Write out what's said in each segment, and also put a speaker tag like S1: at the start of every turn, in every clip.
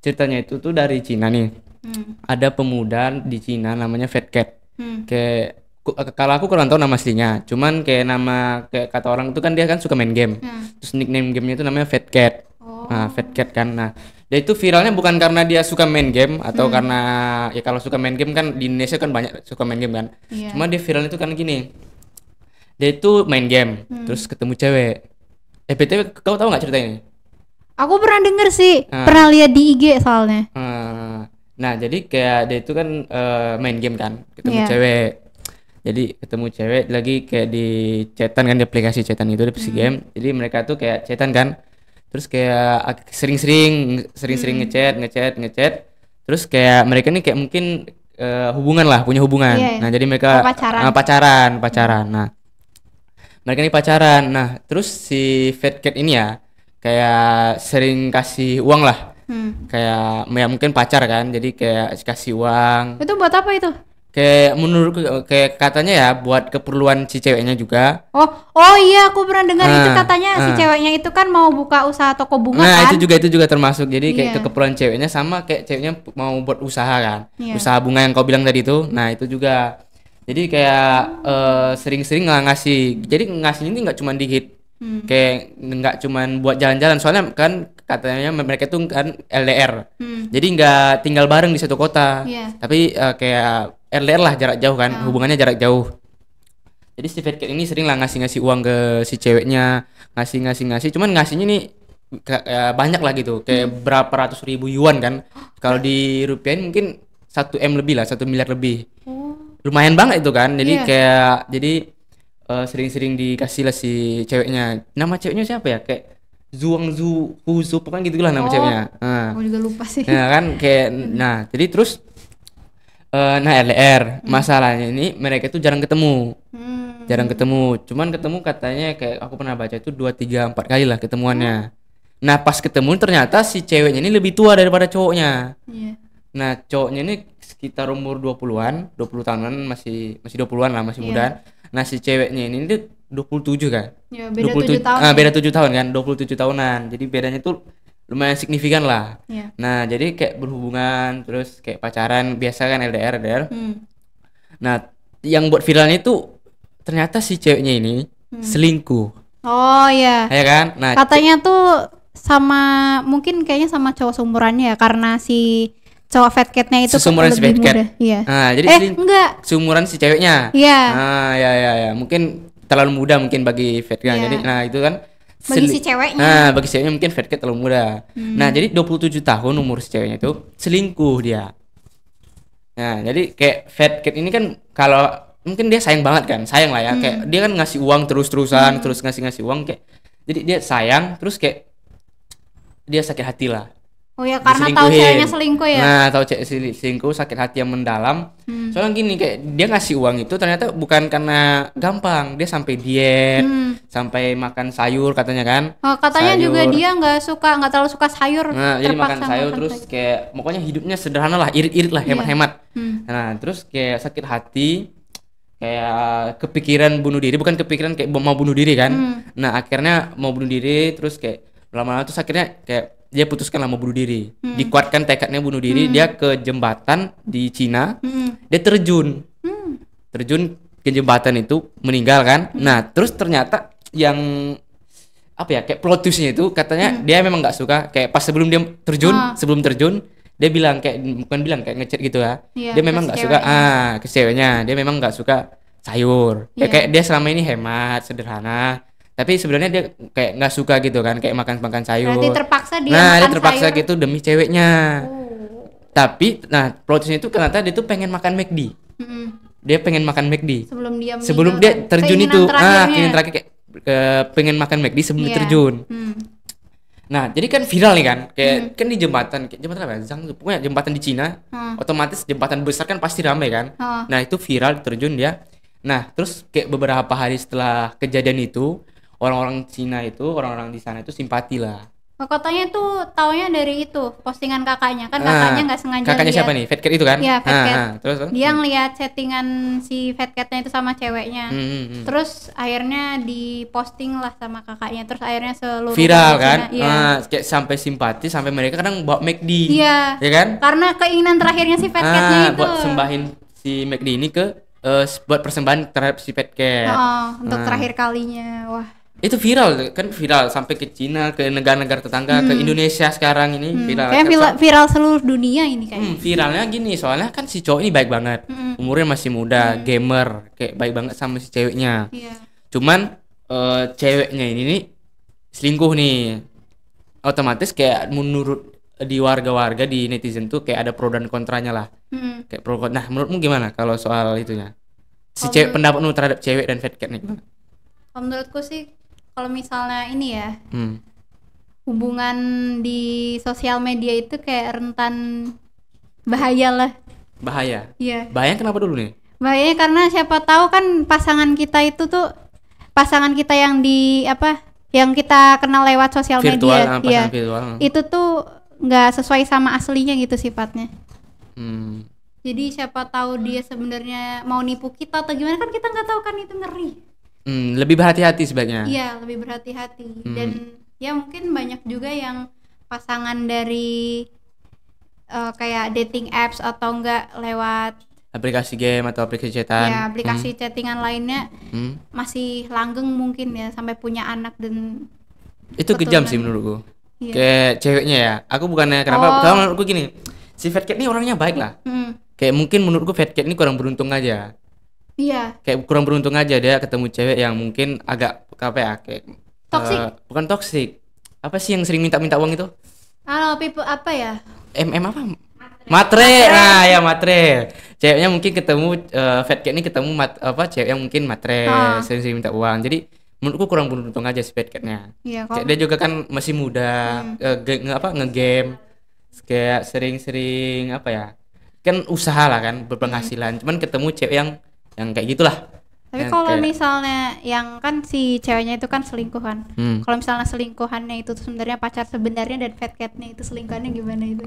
S1: ceritanya itu tuh dari Cina nih. Ada pemuda di Cina namanya Fat Cat. Kayak kalau aku kurang tahu nama aslinya, cuman kayak nama kayak kata orang itu kan dia kan suka main game. Terus nickname gamenya itu namanya Fat Cat. Nah, Fat Cat kan. Nah, dia itu viralnya bukan karena dia suka main game atau karena ya kalau suka main game kan di Indonesia kan banyak suka main game kan. Cuma dia viralnya itu kan gini. Dia itu main game, terus ketemu cewek. BTW kau tahu nggak cerita ini?
S2: Aku pernah denger sih, pernah lihat di IG soalnya.
S1: Nah, jadi kayak dia itu kan main game kan, ketemu cewek. Jadi ketemu cewek lagi kayak di chatan kan, di aplikasi chatan itu di PC game. Jadi mereka tuh kayak chatan kan. Terus kayak sering-sering ngechat. Terus kayak mereka nih kayak mungkin hubungan lah, punya hubungan. Nah, jadi mereka pacaran. Nah, mereka ini pacaran. Nah, terus si Fat Cat ini ya kayak sering kasih uang lah. Kayak ya mungkin pacar kan. Jadi kayak kasih uang.
S2: Itu buat apa itu?
S1: Kayak menurut kayak katanya ya buat keperluan si ceweknya juga.
S2: Oh iya, aku pernah dengar itu katanya si ceweknya itu kan mau buka usaha toko bunga kan.
S1: Nah, itu juga termasuk. Jadi kayak keperluan ceweknya sama kayak ceweknya mau buat usaha kan. Usaha bunga yang kau bilang tadi itu. Nah, itu juga. Jadi kayak sering-sering ngasih. Jadi ngasihnya ini nggak cuma dikit. Kayak nggak cuma buat jalan-jalan. Soalnya kan katanya mereka tuh kan LDR. Jadi nggak tinggal bareng di satu kota. Tapi kayak LDR lah, jarak jauh kan, hubungannya jarak jauh. Jadi si Fat Cat ini sering lah ngasih uang ke si ceweknya, ngasih. Cuman ngasihnya nih banyak lah gitu, kayak berapa ratus ribu yuan kan. Kalau di rupiahin mungkin 1 M lebih lah, 1 miliar lebih. Lumayan banget itu kan. Jadi sering-sering dikasih lah si ceweknya. Nama ceweknya siapa ya? Kayak Huzu, pokoknya gitulah nama ceweknya.
S2: Aku juga lupa sih.
S1: Nah kan kayak, jadi terus. Nah LDR masalahnya ini mereka itu jarang ketemu. Cuman ketemu katanya kayak aku pernah baca itu 2, 3, 4 kali lah ketemuannya. Nah pas ketemu ternyata si ceweknya ini lebih tua daripada cowoknya. Nah cowoknya ini sekitar umur 20 tahunan, masih 20-an lah, masih muda. Nah si ceweknya ini 27 kan.
S2: Beda 7 tahun.
S1: Beda 7 tahun kan, 27 tahunan. Jadi bedanya tuh lumayan signifikan lah. Nah, jadi kayak berhubungan terus kayak pacaran biasa kan, LDR. Nah, yang buat viralnya itu ternyata si ceweknya ini selingkuh.
S2: Oh iya.
S1: Ya kan? Nah,
S2: katanya tuh mungkin kayaknya sama cowok seumurannya ya, karena si cowok Fat Cat-nya itu
S1: seumuran si Fat Cat.
S2: Iya.
S1: Nah, jadi
S2: enggak.
S1: Seumuran si ceweknya.
S2: Iya.
S1: Nah, ya. Mungkin terlalu muda mungkin bagi Fat Cat. Jadi nah itu kan
S2: bagi si ceweknya.
S1: Nah, bagi ceweknya mungkin Fat Cat terlalu muda. Nah, jadi 27 tahun umur si ceweknya itu selingkuh dia. Nah, jadi kayak Fat Cat ini kan kalau mungkin dia sayang banget kan, sayang lah ya. Kayak dia kan ngasih uang terus-terusan, terus ngasih uang kayak. Jadi dia sayang, terus kayak dia sakit hati lah.
S2: Oh ya, karena tahu ceweknya selingkuh ya.
S1: Nah, tahu cewek selingkuh, sakit hati yang mendalam. Soalnya gini, kayak dia ngasih uang itu ternyata bukan karena gampang, dia sampai diet, sampai makan sayur katanya kan.
S2: Oh, katanya sayur. Juga dia nggak terlalu suka sayur.
S1: Nah, jadi makan sayur terus kayak pokoknya hidupnya sederhana lah, irit-irit lah, hemat-hemat. Nah, terus kayak sakit hati, kayak kepikiran bunuh diri, bukan kepikiran kayak mau bunuh diri kan. Nah, akhirnya mau bunuh diri, terus kayak lama-lama terus akhirnya kayak dia putuskan lah mau bunuh diri. Dikuatkan tekadnya bunuh diri, dia ke jembatan di Cina. Dia terjun ke jembatan itu, meninggal kan. Nah, terus ternyata yang apa ya, kayak plot twistnya itu katanya dia memang nggak suka, kayak pas sebelum terjun dia bilang kayak ngechat gitu ya. Dia memang nggak suka ke ceweknya, dia memang nggak suka sayur. Kayak dia selama ini hemat, sederhana. Tapi sebenarnya dia kayak nggak suka gitu kan, kayak makan sayur.
S2: Berarti terpaksa dia
S1: dia terpaksa sayur gitu demi ceweknya. Tapi plotnya itu ternyata dia tuh pengen makan McD. Dia pengen makan McD. Sebelum dia terjun itu. Keinginan terakhir kayak pengen makan McD sebelum dia terjun. Nah, jadi kan viral nih kan, kayak kan di jembatan apa? Pokoknya jembatan di Cina. Otomatis jembatan besar kan pasti ramai kan. Nah, itu viral terjun dia. Nah, terus kayak beberapa hari setelah kejadian itu orang-orang Cina itu, orang-orang di sana itu simpati lah.
S2: Katanya tuh taunya dari itu postingan kakaknya kan, kakaknya nggak sengaja
S1: Kakaknya
S2: liat.
S1: siapa nih? Fat Cat itu kan?
S2: Iya, Fat Cat.
S1: Terus?
S2: Dia ngeliat settingan si Fat Catnya itu sama ceweknya. Terus akhirnya diposting lah sama kakaknya. Terus akhirnya seluruh
S1: viral kan?
S2: Iya.
S1: Kayak sampai simpati, sampai mereka kadang bawa McD.
S2: Iya.
S1: Ya kan?
S2: Karena keinginan terakhirnya si Fat Catnya itu.
S1: Buat sembahin si McD ini ke buat persembahan terhadap si Fat Cat.
S2: Untuk terakhir kalinya. Wah.
S1: Itu viral kan, viral sampai ke Cina, ke negara-negara tetangga, ke Indonesia sekarang ini viral.
S2: Kayak viral seluruh dunia ini kayaknya.
S1: Viralnya gini, soalnya kan si cowok ini baik banget, umurnya masih muda, gamer, kayak baik banget sama si ceweknya.
S2: Iya.
S1: Cuman ceweknya ini nih selingkuh nih, otomatis kayak menurut di warga-warga, di netizen tuh kayak ada pro dan kontranya lah. Kayak pro kontra. Nah, menurutmu gimana kalau soal itunya? Si cewek, pendapatmu terhadap cewek dan Fat Cat nih gimana?
S2: Menurutku sih kalau misalnya ini ya, hubungan di sosial media itu kayak rentan bahaya lah.
S1: Bahaya?
S2: Iya.
S1: Bahaya kenapa dulu nih?
S2: Bahayanya karena siapa tahu kan pasangan kita yang di yang kita kenal lewat sosial media,
S1: pasangan virtual.
S2: itu tuh nggak sesuai sama aslinya gitu sifatnya. Jadi siapa tahu dia sebenarnya mau nipu kita atau gimana, kan kita nggak tahu kan, itu ngeri.
S1: Lebih berhati-hati sebaiknya.
S2: Iya, lebih berhati-hati. Dan ya mungkin banyak juga yang pasangan dari kayak dating apps atau enggak lewat
S1: aplikasi game atau aplikasi chatan.
S2: Ya, aplikasi chattingan lainnya masih langgeng mungkin ya sampai punya anak dan
S1: itu kejam sih menurutku.
S2: Iya.
S1: Kayak ceweknya ya. Aku bukannya kenapa, kalau menurutku gini, si Fat Cat ini orangnya baik lah. Kayak mungkin menurutku Fat Cat ini kurang beruntung aja.
S2: Iya.
S1: Kayak kurang beruntung aja dia ketemu cewek yang mungkin agak apa ya, kayak
S2: toksik.
S1: Bukan toksik. Apa sih yang sering minta uang itu?
S2: People apa ya?
S1: Apa? Matre. Nah, ya matre. Ceweknya mungkin ketemu Fat Cat ini ketemu cewek yang mungkin matre, sering minta uang. Jadi menurutku kurang beruntung aja si Fat Cat-nya.
S2: Iya,
S1: kayak dia juga kan masih muda, nge-game. Kayak sering apa ya? Kan usaha lah kan, berpenghasilan. Cuman ketemu cewek yang kayak gitulah.
S2: Tapi kalau misalnya yang kan si ceweknya itu kan selingkuh kan. Kalau misalnya selingkuhannya itu sebenarnya pacar sebenarnya dan Fat Cat-nya itu selingkuhannya gimana itu?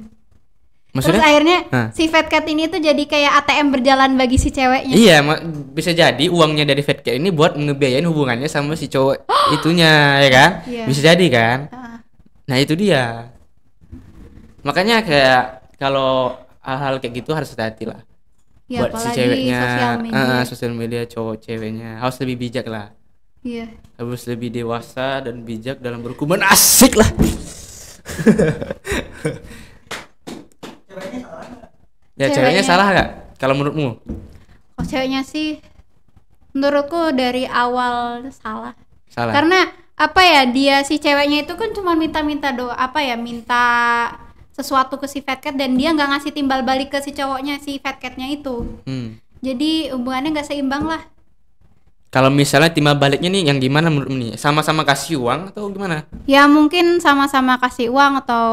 S1: Maksudnya?
S2: Terus akhirnya si Fat Cat ini tuh jadi kayak ATM berjalan bagi si ceweknya.
S1: Iya, bisa jadi uangnya dari Fat Cat ini buat ngebiayain hubungannya sama si cowok itunya, ya kan? Iya. Bisa jadi kan? Nah, itu dia. Makanya kayak kalau hal-hal kayak gitu harus hati-hati lah.
S2: Ya,
S1: buat si ceweknya,
S2: sosial media
S1: cowok ceweknya harus lebih bijak lah.
S2: Iya.
S1: Harus lebih dewasa dan bijak dalam berhubungan, asik lah. Ceweknya salah nggak? Kalau menurutmu?
S2: Oh, ceweknya sih, menurutku dari awal salah.
S1: Salah.
S2: Karena dia si ceweknya itu kan cuma minta minta sesuatu ke si Fat Cat dan dia nggak ngasih timbal balik ke si cowoknya, si Fat Cat-nya itu. Jadi hubungannya nggak seimbang lah.
S1: Kalau misalnya timbal baliknya nih yang gimana menurutmu nih? Sama-sama kasih uang atau gimana?
S2: Ya mungkin sama-sama kasih uang atau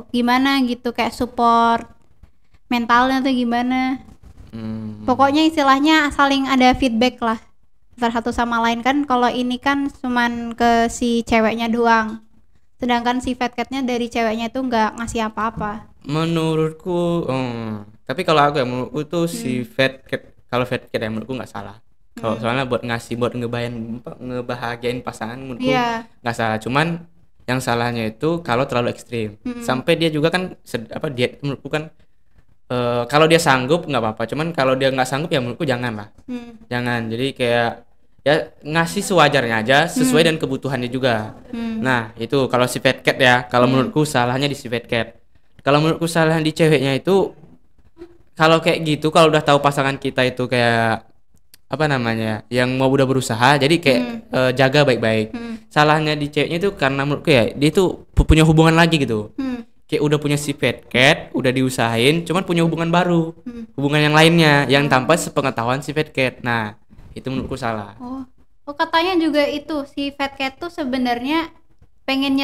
S2: gimana gitu, kayak support mentalnya tuh gimana. Pokoknya istilahnya saling ada feedback lah antara satu sama lain kan. Kalau ini kan cuman ke si ceweknya doang. Sedangkan si Fat Cat-nya dari ceweknya itu nggak ngasih apa-apa.
S1: Menurutku, tapi kalau aku menurutku tuh si Fat Cat, kalau Fat Cat ya menurutku nggak salah. Kalau soalnya buat ngebahagiain pasangan menurutku nggak salah. Cuman yang salahnya itu kalau terlalu ekstrim. Sampai dia juga kan diet menurutku kan. Kalau dia sanggup nggak apa-apa. Cuman kalau dia nggak sanggup ya menurutku jangan lah. Jangan. Jadi kayak ya ngasih sewajarnya aja sesuai dengan kebutuhannya juga. Nah itu kalau si Fat Cat ya, kalau menurutku salahnya di si Fat Cat. Kalau menurutku salahnya di ceweknya itu, kalau kayak gitu, kalau udah tahu pasangan kita itu kayak yang mau udah berusaha, jadi kayak jaga baik-baik. Salahnya di ceweknya itu karena menurutku ya dia itu punya hubungan lagi gitu. Kayak udah punya si Fat Cat, udah diusahain, cuman punya hubungan baru, hubungan yang lainnya yang tanpa sepengetahuan si Fat Cat. Nah itu menurutku salah.
S2: Oh katanya juga itu si Fat Cat tuh sebenarnya pengen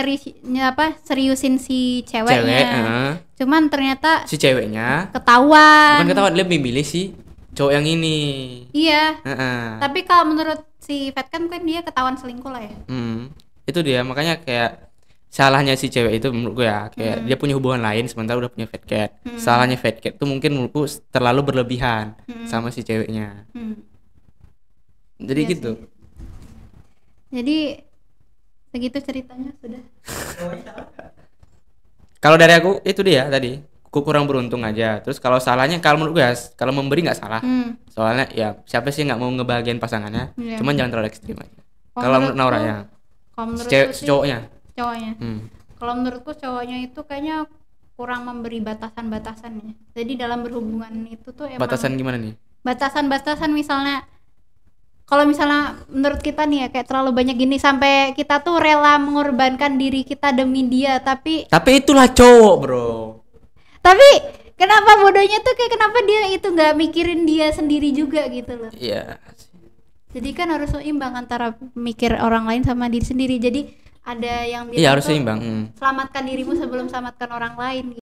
S2: seriusin si ceweknya. Cuman ternyata
S1: si ceweknya
S2: ketahuan.
S1: Bukan ketahuan, dia memilih si cowok yang ini.
S2: Iya. Tapi kalau menurut si Fat Cat kan dia ketahuan selingkuh lah ya.
S1: Itu dia, makanya kayak salahnya si cewek itu menurut gue ya kayak dia punya hubungan lain sementara udah punya fat cat. Salahnya fat cat tuh mungkin menurutku terlalu berlebihan sama si ceweknya. Jadi
S2: Iya
S1: gitu.
S2: sih. Jadi segitu ceritanya sudah.
S1: Kalau dari aku itu dia tadi, aku kurang beruntung aja. Terus kalau salahnya kalau menurut gue ya, kalau memberi nggak salah. Soalnya ya siapa sih nggak mau ngebahagiain pasangannya?
S2: Iya.
S1: Cuman jangan terlalu ekstrim aja. Kalau menurut Naura ya,
S2: Kalau menurutku
S1: si
S2: sih
S1: cowoknya.
S2: cowoknya. Kalau menurutku cowoknya itu kayaknya kurang memberi batasan-batasannya. Jadi dalam berhubungan itu tuh emang
S1: Batasan gimana nih?
S2: batasan-batasan misalnya kalau misalnya menurut kita nih ya kayak terlalu banyak gini sampai kita tuh rela mengorbankan diri kita demi dia tapi
S1: Itulah cowok, bro.
S2: kenapa bodohnya tuh kayak kenapa dia itu nggak mikirin dia sendiri juga gitu loh.
S1: Iya.
S2: Jadi kan harus seimbang antara mikir orang lain sama diri sendiri. Jadi ada yang bilang
S1: Iya harus
S2: tuh,
S1: seimbang.
S2: selamatkan dirimu sebelum selamatkan orang lain.